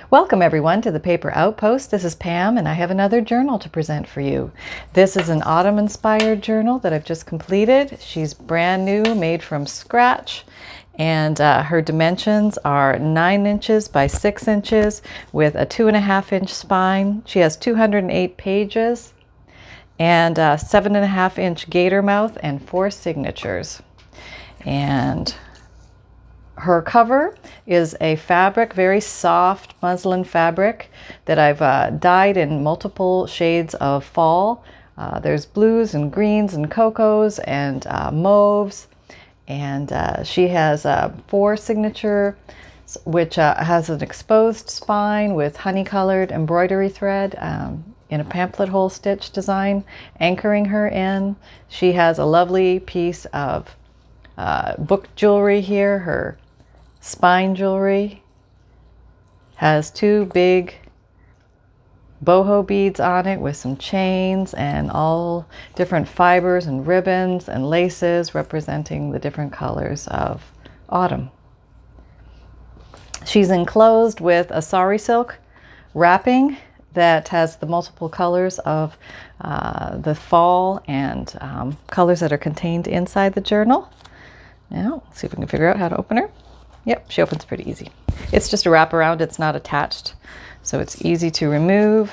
Welcome everyone to the Paper Outpost. This is Pam and I have another journal to present for you. This is an autumn inspired journal that I've just completed. She's brand new, made from scratch, and her dimensions are 9 inches by 6 inches with a 2.5 inch spine. She has 208 pages and a 7.5 inch gator mouth and 4 signatures. And her cover is a fabric, very soft muslin fabric that I've dyed in multiple shades of fall. There's blues and greens and cocos and mauves. And she has 4 signature, which has an exposed spine with honey-colored embroidery thread in a pamphlet hole stitch design, anchoring her in. She has a lovely piece of book jewelry here. Her spine jewelry has 2 big boho beads on it with some chains and all different fibers and ribbons and laces representing the different colors of autumn. She's enclosed with a sari silk wrapping that has the multiple colors of the fall and colors that are contained inside the journal. Now, let's see if we can figure out how to open her. Yep, she opens pretty easy. It's just a wraparound, it's not attached, so it's easy to remove.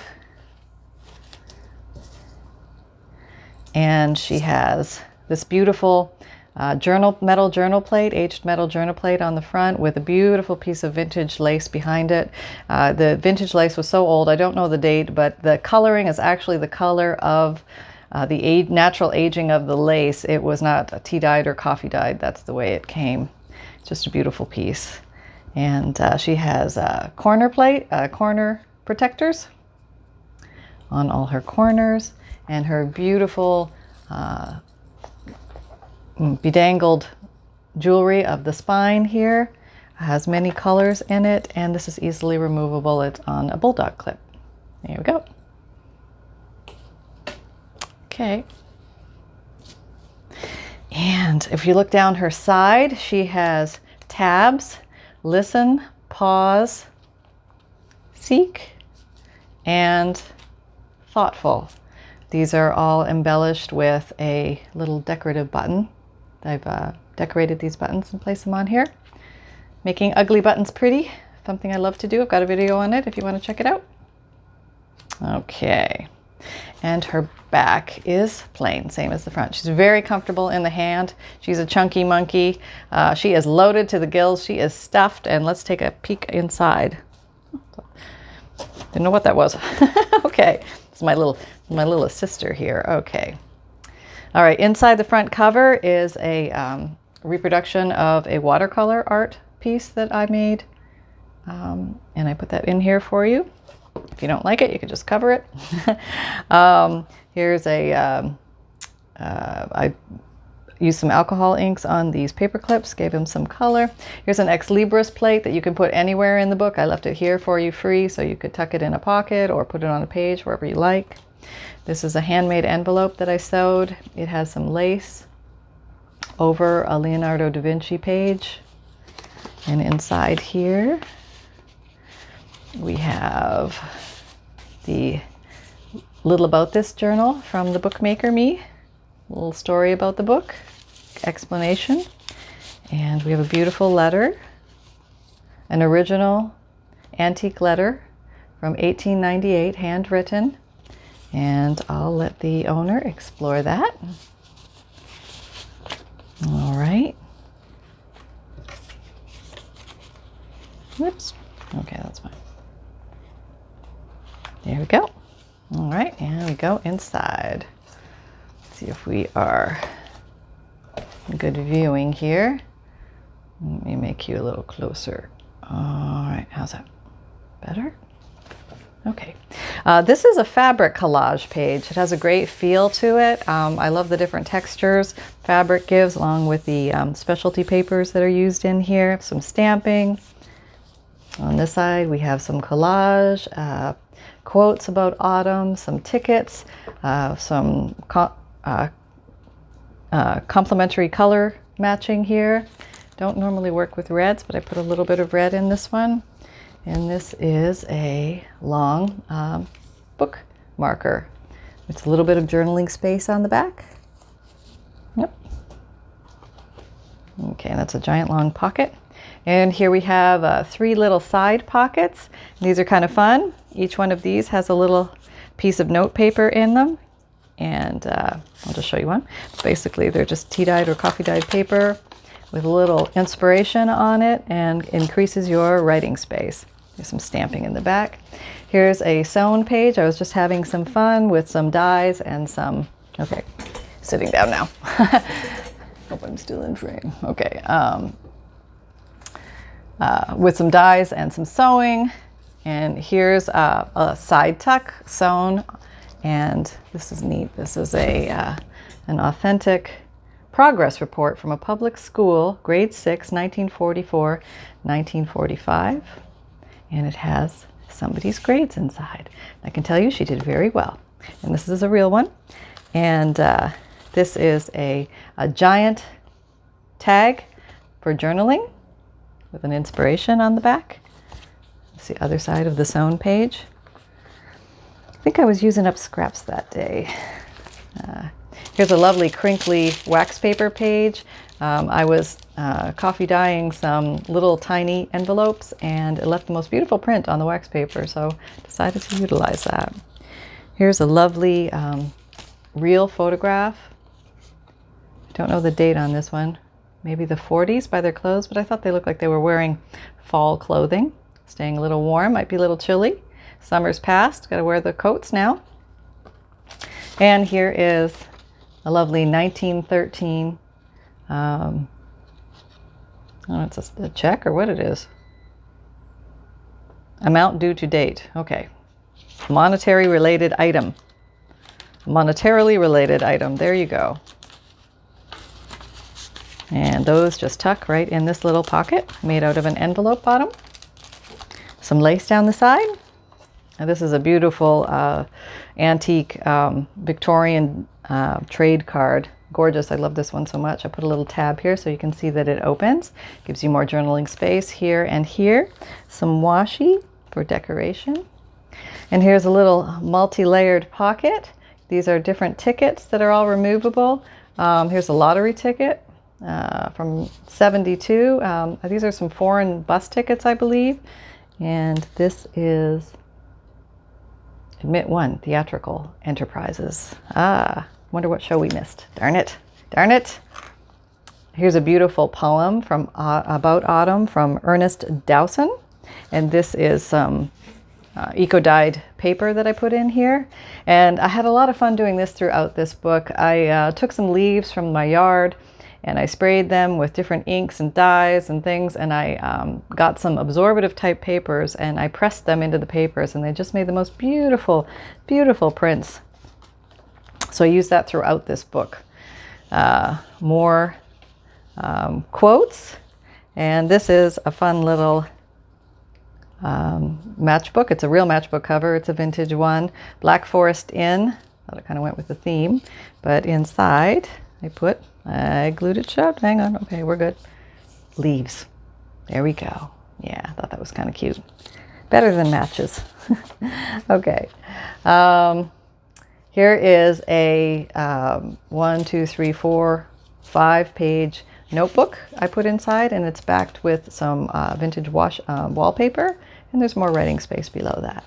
And she has this beautiful metal journal plate, aged metal journal plate on the front with a beautiful piece of vintage lace behind it. The vintage lace was so old, I don't know the date, but the coloring is actually the color of the natural aging of the lace. It was not tea dyed or coffee dyed. That's the way it came. Just a beautiful piece. And she has corner protectors on all her corners, and her beautiful bedangled jewelry of the spine here has many colors in it, and this is easily removable. It's on a bulldog clip. There we go. Okay. And if you look down her side, she has tabs: listen, pause, seek, and thoughtful. These are all embellished with a little decorative button. I've decorated these buttons and placed them on here. Making ugly buttons pretty, something I love to do. I've got a video on it if you want to check it out. Okay. And her back is plain, same as the front. She's very comfortable in the hand. She's a chunky monkey. She is loaded to the gills. She is stuffed, and let's take a peek inside. Didn't know what that was. Okay, it's my little sister here. Okay. All right, inside the front cover is a reproduction of a watercolor art piece that I made. And I put that in here for you. If you don't like it, you can just cover it. Here's I used some alcohol inks on these paper clips, gave them some color. Here's an ex libris plate that you can put anywhere in the book. I left it here for you free, so you could tuck it in a pocket or put it on a page, wherever you like. This is a handmade envelope that I sewed. It has some lace over a Leonardo da Vinci page. And inside here, we have the little about this journal from the bookmaker me, a little story about the book, explanation, and we have a beautiful letter, an original antique letter from 1898, handwritten, and I'll let the owner explore that. All right. Whoops. Okay, that's fine. There we go. All right, and we go inside. Let's see if we are in good viewing here. Let me make you a little closer. All right, how's that? Better? Okay. This is a fabric collage page. It has a great feel to it. I love the different textures fabric gives, along with the specialty papers that are used in here. Some stamping. On this side, we have some collage, quotes about autumn, some tickets, some complementary color matching here. Don't normally work with reds, but I put a little bit of red in this one. And this is a long book marker. It's a little bit of journaling space on the back. Yep. Okay, and that's a giant long pocket. And here we have 3 little side pockets. These are kind of fun. Each one of these has a little piece of note paper in them. And I'll just show you one. Basically, they're just tea-dyed or coffee-dyed paper with a little inspiration on it and increases your writing space. There's some stamping in the back. Here's a sewn page. I was just having some fun with some dies and some, okay, sitting down now. Hope I'm still in frame. Okay. With some dies and some sewing. And here's a side tuck sewn. And this is neat. This is an authentic progress report from a public school, grade 6, 1944, 1945. And it has somebody's grades inside. I can tell you she did very well. And this is a real one. And this is a giant tag for journaling with an inspiration on the back. It's the other side of the sewn page. I think I was using up scraps that day. Here's a lovely crinkly wax paper page. I was coffee dyeing some little tiny envelopes and it left the most beautiful print on the wax paper, so decided to utilize that. Here's a lovely real photograph. I don't know the date on this one. Maybe the 40s by their clothes, but I thought they looked like they were wearing fall clothing. Staying a little warm, might be a little chilly. Summer's passed, gotta wear the coats now. And here is a lovely 1913, I don't know, it's a check or what it is. Amount due to date, okay. Monetary related item. Monetarily related item, there you go. And those just tuck right in this little pocket made out of an envelope bottom. Some lace down the side. And this is a beautiful antique Victorian trade card. Gorgeous, I love this one so much. I put a little tab here so you can see that it opens. Gives you more journaling space here and here. Some washi for decoration. And here's a little multi-layered pocket. These are different tickets that are all removable. Here's a lottery ticket from 72. These are some foreign bus tickets, I believe. And this is Admit 1, Theatrical Enterprises. Wonder what show we missed. Darn it. Darn it. Here's a beautiful poem from About Autumn from Ernest Dowson. And this is some eco-dyed paper that I put in here. And I had a lot of fun doing this throughout this book. I took some leaves from my yard and I sprayed them with different inks and dyes and things, and I got some absorptive type papers and I pressed them into the papers, and they just made the most beautiful, beautiful prints. So I used that throughout this book. More quotes, and this is a fun little matchbook. It's a real matchbook cover. It's a vintage one. Black Forest Inn. Thought it kind of went with the theme, but inside I glued it shut. Hang on. Okay, we're good. Leaves. There we go. Yeah, I thought that was kind of cute. Better than matches. Okay. Here is a 1, 2, 3, 4, 5-page notebook I put inside, and it's backed with some vintage wallpaper, and there's more writing space below that.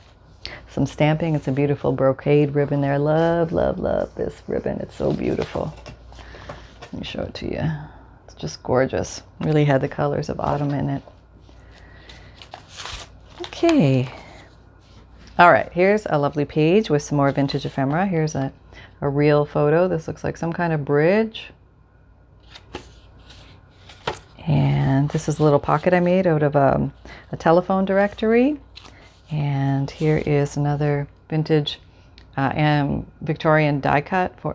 Some stamping. It's a beautiful brocade ribbon there. Love, love, love this ribbon. It's so beautiful. Let me show it to you. It's just gorgeous. Really had the colors of autumn in it. Okay. All right, here's a lovely page with some more vintage ephemera. Here's a real photo. This looks like some kind of bridge. And this is a little pocket I made out of a telephone directory. And here is another vintage Victorian die cut for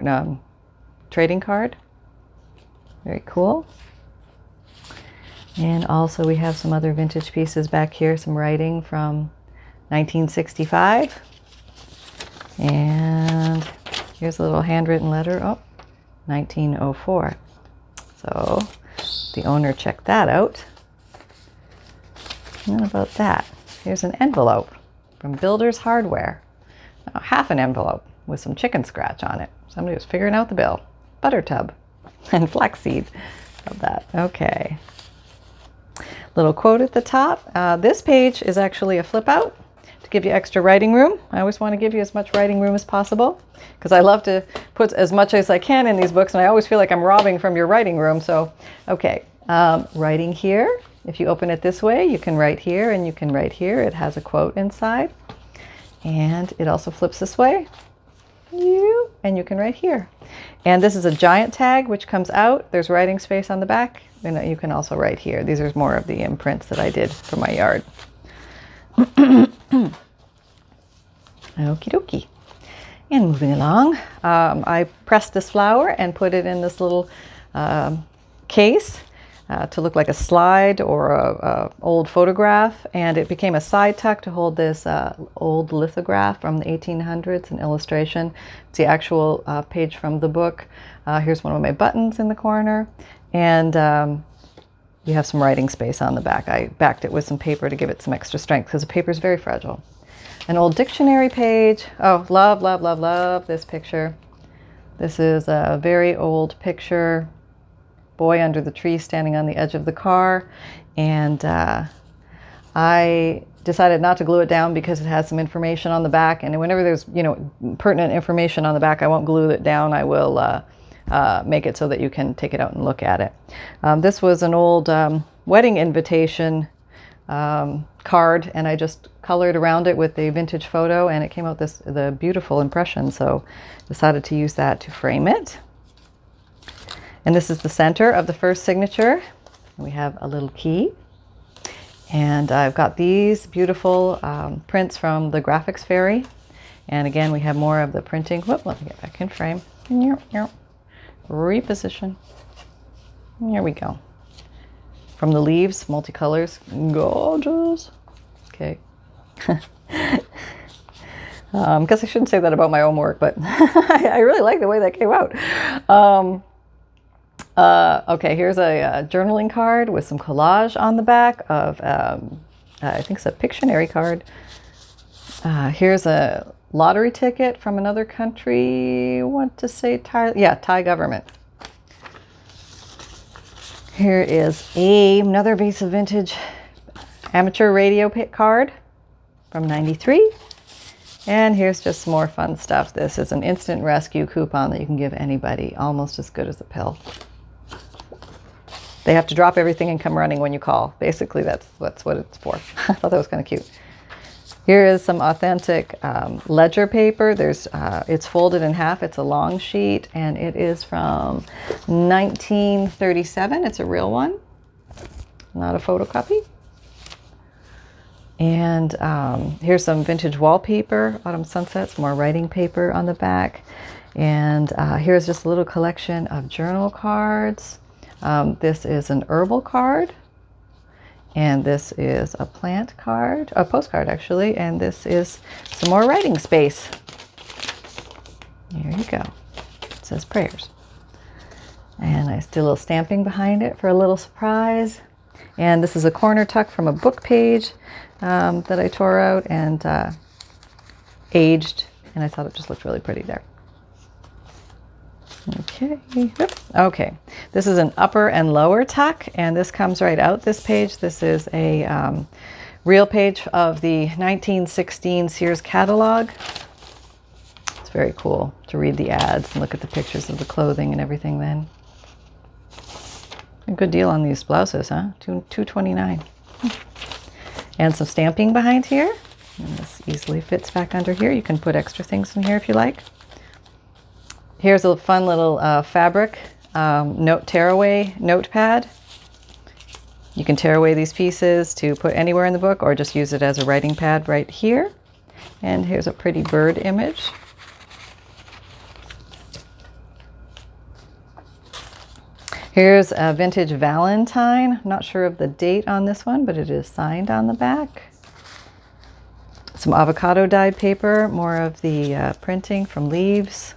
trading card. Very cool. And also we have some other vintage pieces back here, some writing from 1965. And here's a little handwritten letter, 1904. So the owner checked that out. And then about that. Here's an envelope from Builder's Hardware. Half an envelope with some chicken scratch on it. Somebody was figuring out the bill. Butter tub and flaxseed. Love that. Okay. Little quote at the top. This page is actually a flip out to give you extra writing room. I always want to give you as much writing room as possible because I love to put as much as I can in these books, and I always feel like I'm robbing from your writing room. So, okay, writing here. If you open it this way, you can write here and you can write here. It has a quote inside. And it also flips this way. And you can write here. And this is a giant tag which comes out. There's writing space on the back. And you can also write here. These are more of the imprints that I did for my yard. Okie dokie. And moving along, I pressed this flower and put it in this little case to look like a slide or a old photograph, and it became a side tuck to hold this old lithograph from the 1800s, an illustration. It's the actual page from the book. Here's one of my buttons in the corner, and you have some writing space on the back. I backed it with some paper to give it some extra strength because the paper is very fragile. An old dictionary page. Oh, love, love, love, love this picture. This is a very old picture. Boy under the tree standing on the edge of the car, and I decided not to glue it down because it has some information on the back, and whenever there's pertinent information on the back, I won't glue it down. I will make it so that you can take it out and look at it. This was an old wedding invitation card, and I just colored around it with a vintage photo, and it came out the beautiful impression, so decided to use that to frame it. And this is the center of the first signature. We have a little key. And I've got these beautiful prints from the Graphics Fairy. And again, we have more of the printing. Whoop, let me get back in frame. Reposition. Here we go. From the leaves, multicolors. Gorgeous. Okay. Guess I shouldn't say that about my own work, but I really like the way that came out. Okay, here's a journaling card with some collage on the back of, I think it's a Pictionary card. Here's a lottery ticket from another country. Want to say Thai? Yeah, Thai government. Here is another piece of vintage amateur radio card from '93. And here's just some more fun stuff. This is an instant rescue coupon that you can give anybody, almost as good as a pill. They have to drop everything and come running when you call. Basically, that's what it's for. I thought that was kind of cute. Here is some authentic ledger paper. It's folded in half. It's a long sheet, and it is from 1937. It's a real one, not a photocopy. And here's some vintage wallpaper, autumn sunsets, more writing paper on the back. And here's just a little collection of journal cards. This is an herbal card, and this is a plant card, a postcard actually, and this is some more writing space. There you go. It says prayers. And I did a little stamping behind it for a little surprise. And this is a corner tuck from a book page that I tore out and aged, and I thought it just looked really pretty there. Okay. Okay. This is an upper and lower tuck, and this comes right out this page. This is a real page of the 1916 Sears catalog. It's very cool to read the ads and look at the pictures of the clothing and everything then. A good deal on these blouses, huh? $2.29. And some stamping behind here. And this easily fits back under here. You can put extra things in here if you like. Here's a fun little fabric tearaway notepad. You can tear away these pieces to put anywhere in the book or just use it as a writing pad right here. And here's a pretty bird image. Here's a vintage Valentine. I'm not sure of the date on this one, but it is signed on the back. Some avocado dyed paper, more of the printing from leaves.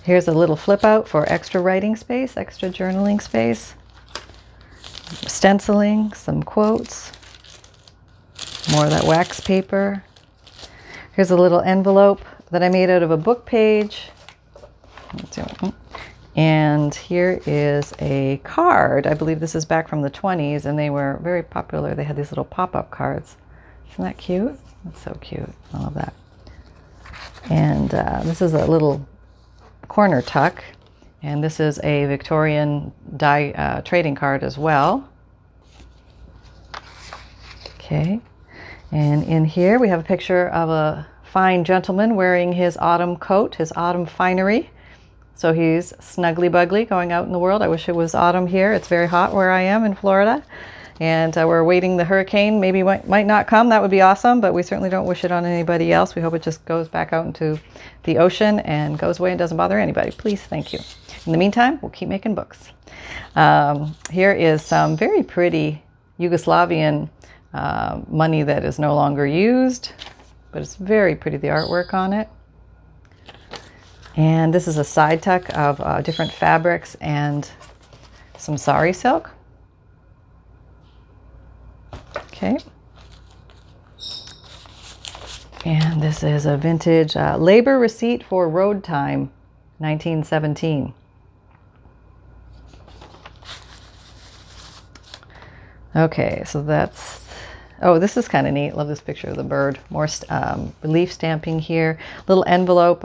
Here's a little flip out for extra writing space, extra journaling space. Stenciling, some quotes. More of that wax paper. Here's a little envelope that I made out of a book page. And here is a card. I believe this is back from the 20s, and they were very popular. They had these little pop-up cards. Isn't that cute? That's so cute. I love that. And this is a little corner tuck. And this is a Victorian trading card as well. Okay. And in here we have a picture of a fine gentleman wearing his autumn coat, his autumn finery. So he's snuggly buggly going out in the world. I wish it was autumn here. It's very hot where I am in Florida. And we're awaiting the hurricane. Maybe might not come. That would be awesome, but we certainly don't wish it on anybody else. We hope it just goes back out into the ocean and goes away and doesn't bother anybody. Please, thank you. In the meantime, we'll keep making books. Here is some very pretty Yugoslavian money that is no longer used, but it's very pretty, the artwork on it. And this is a side tuck of different fabrics and some sari silk. Okay. And this is a vintage labor receipt for road time, 1917. Okay, so that's, oh, this is kind of neat. Love this picture of the bird. More relief stamping here. Little envelope,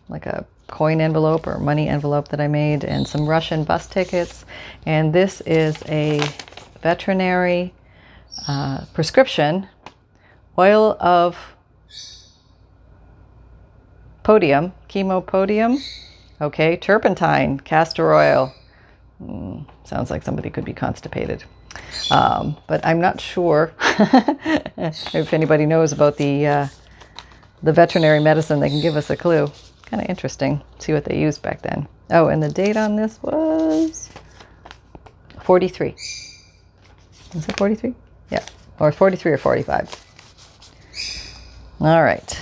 like a coin envelope or money envelope that I made, and some Russian bus tickets. And this is a veterinary prescription, oil of podium, chemopodium. Okay, turpentine, castor oil. Sounds like somebody could be constipated. But I'm not sure if anybody knows about the veterinary medicine. They can give us a clue. Kind of interesting. See what they used back then. Oh, and the date on this was 43. Is it 43? Yeah, or 43 or 45. All right,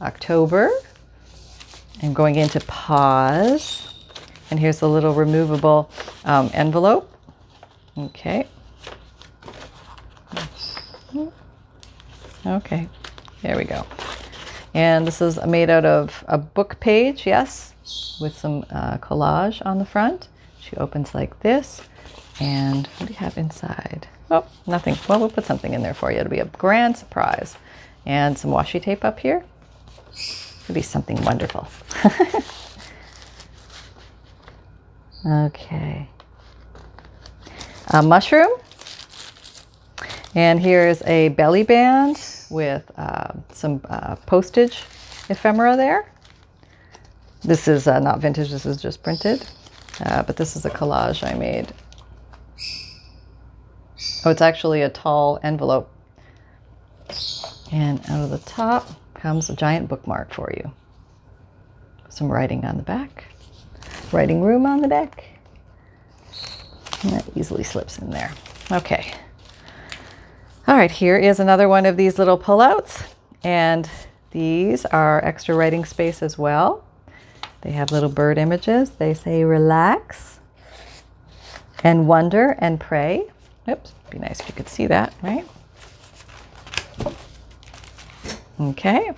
October. I'm going into pause. And here's a little removable envelope. Okay. Okay, there we go. And this is made out of a book page, yes, with some collage on the front. She opens like this. And what do you have inside? Oh, nothing. Well, we'll put something in there for you. It'll be a grand surprise. And some washi tape up here. It'll be something wonderful. Okay. A mushroom. And here's a belly band with some postage ephemera there. This is not vintage, this is just printed. But this is a collage I made. Oh, it's actually a tall envelope. And out of the top comes a giant bookmark for you. Some writing on the back. Writing room on the back. And that easily slips in there. Okay. All right, here is another one of these little pullouts. And these are extra writing space as well. They have little bird images. They say relax and wonder and pray. Oops, be nice if you could see that, right? Okay.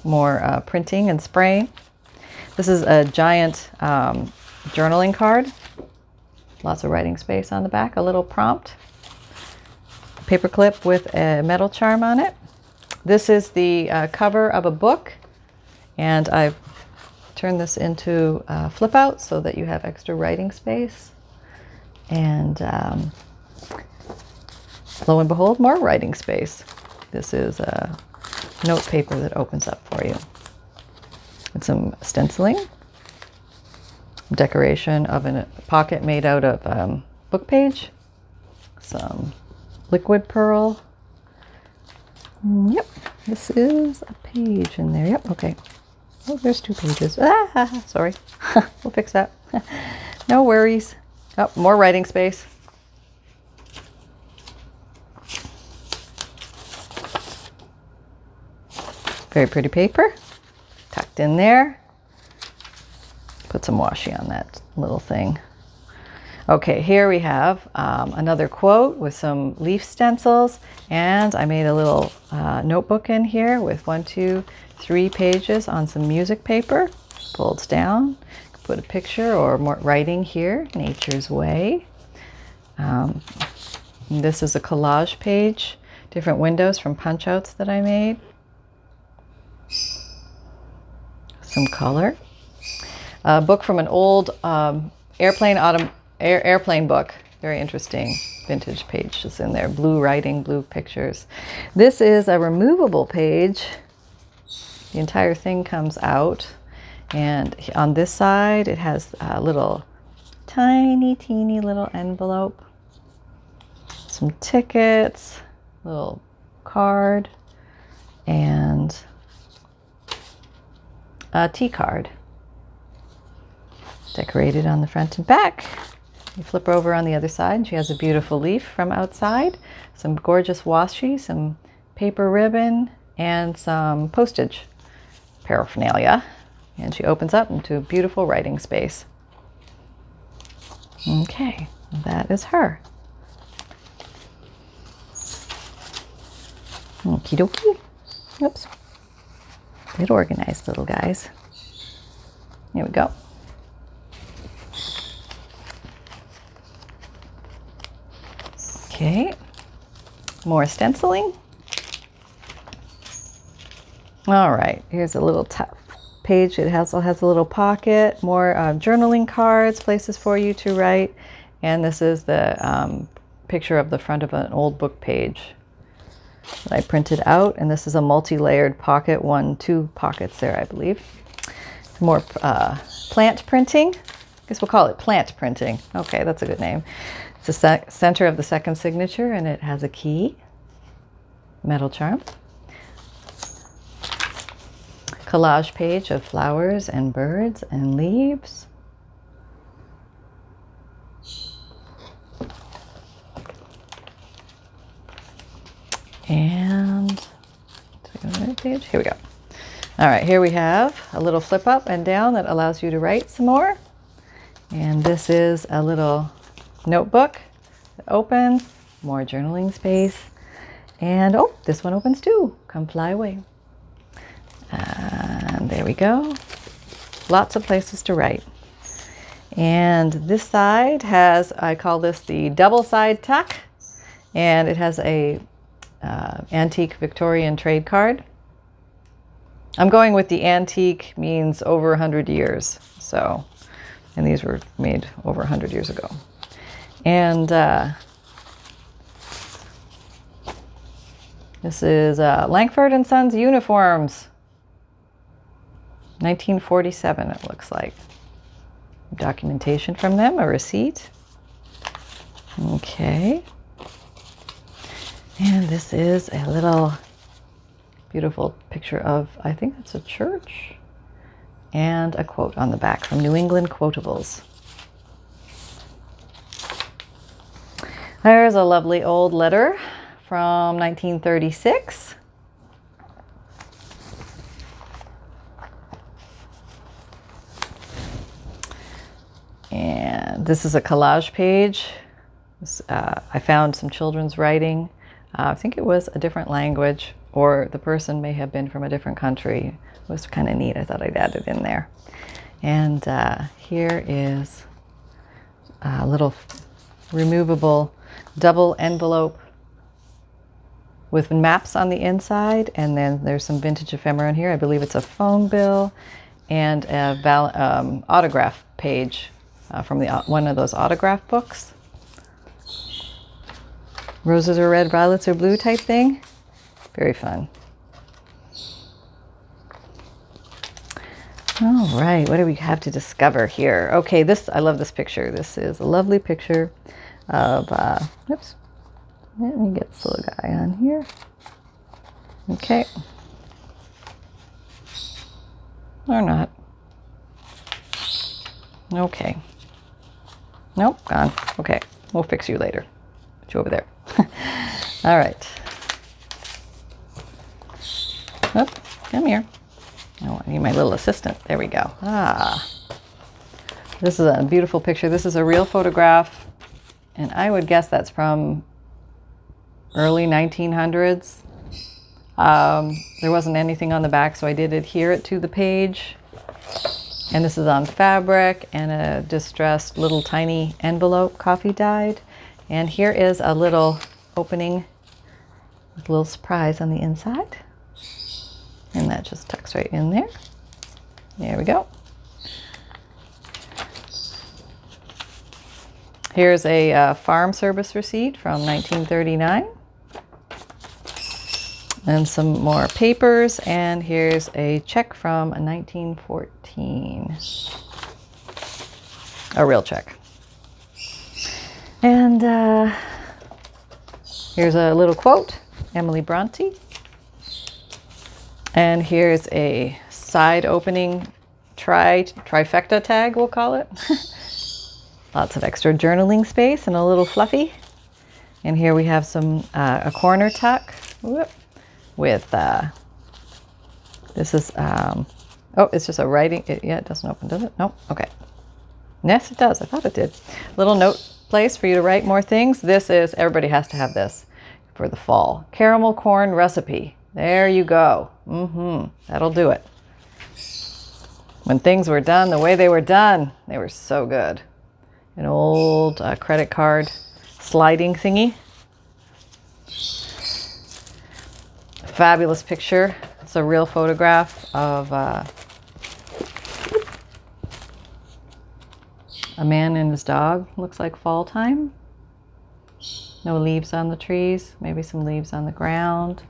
More printing and spraying. This is a giant journaling card. Lots of writing space on the back. A little prompt. Paper clip with a metal charm on it. This is the cover of a book. And I've turned this into flip out so that you have extra writing space. And lo and behold, more writing space. This is a note paper that opens up for you. And some stenciling. Decoration of a pocket made out of book page. Some liquid pearl. Yep, this is a page in there. Yep, okay. Oh, there's 2 pages. Ah, sorry. We'll fix that. No worries. Oh, more writing space. Very pretty paper. Tucked in there. Put some washi on that little thing. Okay, here we have another quote with some leaf stencils, and I made a little notebook in here with 1, 2, 3 pages on some music paper. Folds down. Put a picture or more writing here, Nature's Way. This is a collage page, different windows from punch outs that I made. Some color. A book from an old airplane book. Very interesting vintage pages in there. Blue writing, blue pictures. This is a removable page. The entire thing comes out. And on this side, it has a little tiny, teeny little envelope. Some tickets, little card, and a tea card. Decorated on the front and back. You flip over on the other side, and she has a beautiful leaf from outside, some gorgeous washi, some paper ribbon, and some postage paraphernalia. And she opens up into a beautiful writing space. Okay, that is her. Okie dokie. Oops. Get organized, little guys. Here we go. Okay, more stenciling. All right, here's a little page. It also has a little pocket, more journaling cards, places for you to write. And this is the picture of the front of an old book page that I printed out. And this is a multi-layered pocket, 2 pockets there, I believe. More plant printing. I guess we'll call it plant printing. Okay, that's a good name. It's the center of the second signature, and it has a key, metal charm. Collage page of flowers and birds and leaves. And page. Here we go. All right, here we have a little flip up and down that allows you to write some more. And this is a little notebook that opens, more journaling space. And oh, this one opens too. Come fly away. And there we go. Lots of places to write. And this side has, I call this the double side tuck. And it has a antique Victorian trade card. I'm going with the antique means over 100 years. So, and these were made over 100 years ago. And this is Langford and Sons uniforms. 1947, it looks like. Documentation from them, a receipt. Okay. And this is a little beautiful picture of, I think that's a church, and a quote on the back from New England Quotables. There's a lovely old letter from 1936. And this is a collage page. I found some children's writing. I think it was a different language, or the person may have been from a different country. It was kind of neat. I thought I'd add it in there. And here is a little removable double envelope with maps on the inside, and then there's some vintage ephemera in here. I believe it's a phone bill and a autograph page from one of those autograph books. Roses are red, violets are blue type thing. Very fun. All right, what do we have to discover here? Okay, I love this picture. This is a lovely picture of, oops, let me get this little guy on here. Okay. Or not. Okay. Nope, gone. Okay, we'll fix you later. Put you over there. All right. Oh, come here. Oh, I need my little assistant. There we go. Ah. This is a beautiful picture. This is a real photograph, and I would guess that's from early 1900s. There wasn't anything on the back, so I did adhere it to the page. And this is on fabric and a distressed little tiny envelope, coffee dyed. And here is a little opening with a little surprise on the inside. And that just tucks right in there. There we go. Here's a farm service receipt from 1939. And some more papers, and here's a check from 1914. A real check. And here's a little quote, Emily Bronte. And here's a side opening trifecta tag, we'll call it. Lots of extra journaling space and a little fluffy. And here we have some a corner tuck. Whoop. With this is oh, it's just a writing. Yeah, it doesn't open, does it? Nope. Okay. Yes, it does. I thought it did. Little note place for you to write more things. This is, everybody has to have this for the fall. Caramel corn recipe. There you go. That'll do it. When things were done the way they were done, they were so good. An old credit card sliding thingy. Fabulous picture. It's a real photograph of a man and his dog. Looks like fall time. No leaves on the trees. Maybe some leaves on the ground.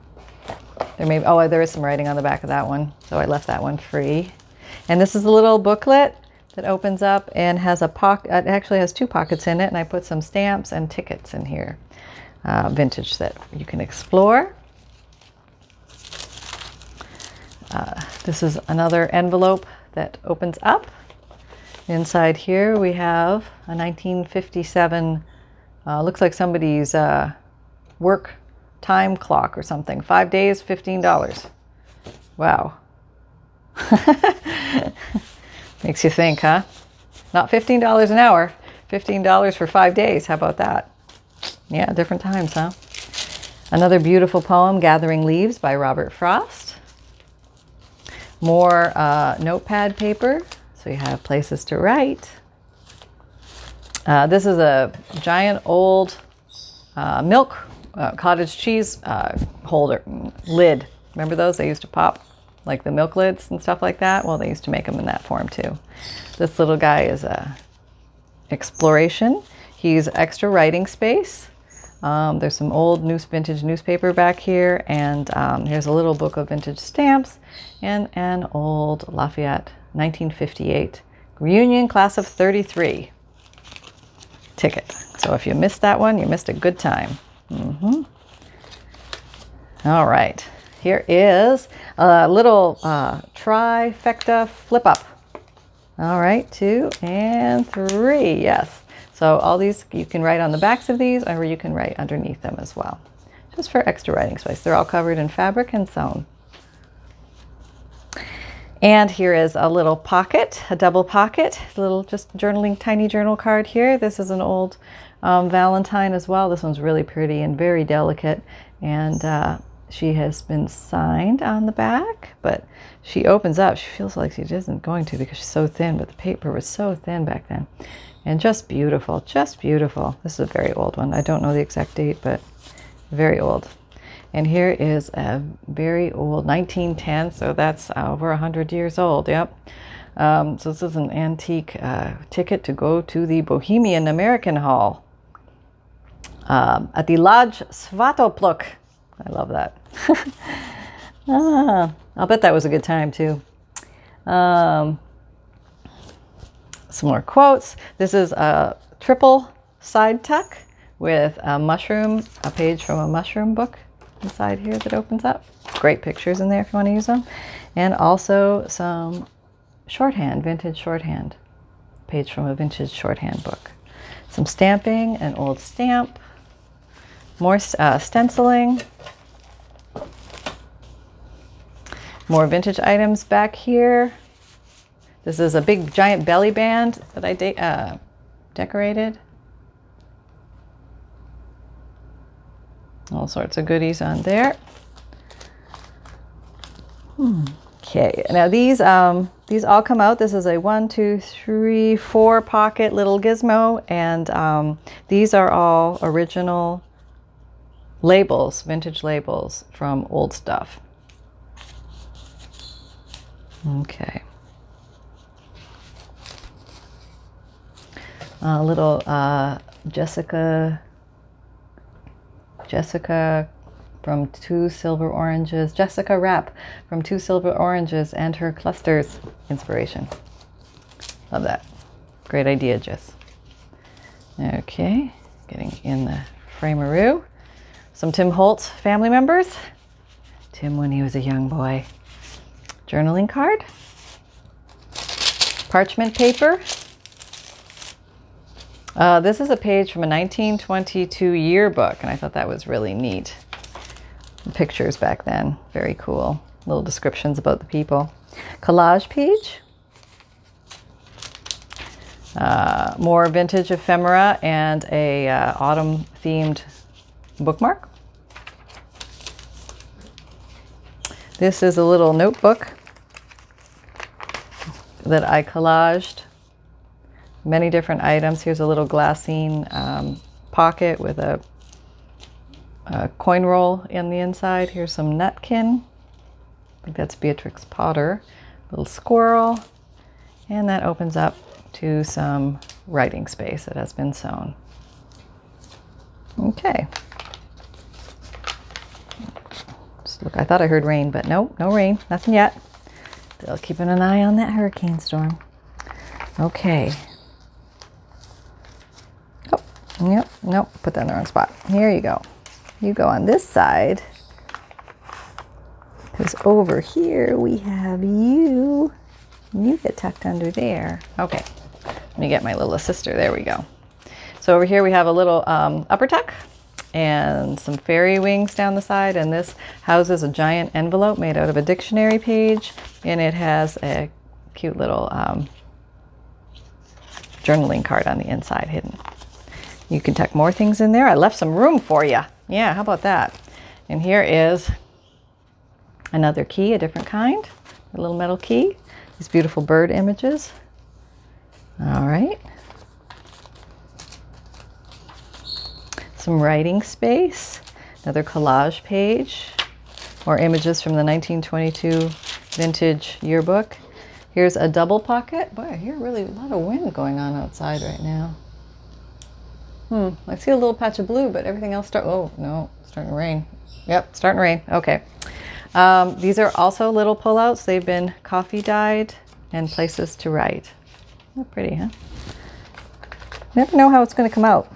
There may be, oh, there is some writing on the back of that one, so I left that one free. And this is a little booklet that opens up and has a pocket. It actually has two pockets in it, and I put some stamps and tickets in here. Vintage that you can explore. This is another envelope that opens up. Inside here we have a 1957, looks like somebody's work time clock or something. 5 days, $15. Wow. Makes you think, huh? Not $15 an hour, $15 for 5 days. How about that? Yeah, different times, huh? Another beautiful poem, Gathering Leaves by Robert Frost. More notepad paper, so you have places to write. This is a giant old milk cottage cheese holder lid. Remember those? They used to pop like the milk lids and stuff like that. Well, they used to make them in that form too. This little guy is a exploration. He's extra writing space. There's some old vintage newspaper back here, and here's a little book of vintage stamps and an old Lafayette 1958 reunion class of 33 ticket. So if you missed that one, you missed a good time. All right, here is a little trifecta flip up. All right, 2 and 3, yes. So all these, you can write on the backs of these, or you can write underneath them as well, just for extra writing space. They're all covered in fabric and sewn. And here is a little pocket, a double pocket, a little just journaling, tiny journal card here. This is an old Valentine as well. This one's really pretty and very delicate, and she has been signed on the back, but she opens up. She feels like she isn't going to because she's so thin, but the paper was so thin back then. And just beautiful, just beautiful. This is a very old one. I don't know the exact date, but very old. And here is a very old 1910, so that's over 100 years old, yep. So this is an antique ticket to go to the Bohemian American Hall at the Lodge Svatopluk. I love that. I'll bet that was a good time too. Some more quotes. This is a triple side tuck with a page from a mushroom book inside here that opens up. Great pictures in there if you want to use them. And also some shorthand, vintage shorthand. Page from a vintage shorthand book. Some stamping, an old stamp. More stenciling. More vintage items back here. This is a big giant belly band that I decorated. All sorts of goodies on there. Okay, now these all come out. This is a 1, 2, 3, 4 pocket little gizmo, and these are all original labels, vintage labels from old stuff. Okay. A little Jessica from 2 Silver Oranges. Jessica Rapp from 2 Silver Oranges and her clusters inspiration. Love that. Great idea, Jess. Okay, getting in the frameroo. Some Tim Holtz family members. Tim when he was a young boy. Journaling card. Parchment paper. This is a page from a 1922 yearbook, and I thought that was really neat. The pictures back then, very cool. Little descriptions about the people. Collage Page. More vintage ephemera and a autumn-themed bookmark. This is a little notebook that I collaged. Many different items. Here's a little glassine pocket with a coin roll in the inside. Here's some nutkin. I think that's Beatrix Potter. Little squirrel. And that opens up to some writing space that has been sewn. Okay. Just look, I thought I heard rain, but no rain. Nothing yet. Still keeping an eye on that hurricane storm. Okay. Yep, nope, put that in the wrong spot. Here you go. You go on this side. Because over here we have you. You get tucked under there. Okay, let me get my little sister. There we go. So over here we have a little upper tuck and some fairy wings down the side. And this houses a giant envelope made out of a dictionary page. And it has a cute little journaling card on the inside hidden. You can tuck more things in there. I left some room for you. Yeah, how about that? And here is another key, a different kind, a little metal key. These beautiful bird images. All right. Some writing space, another collage page, more images from the 1922 vintage yearbook. Here's a double pocket. Boy, I hear really a lot of wind going on outside right now. I see a little patch of blue, but everything else oh no, it's starting to rain. Yep, starting to rain. Okay. These are also little pullouts. They've been coffee dyed and places to write. They're pretty, huh? Never know how it's going to come out.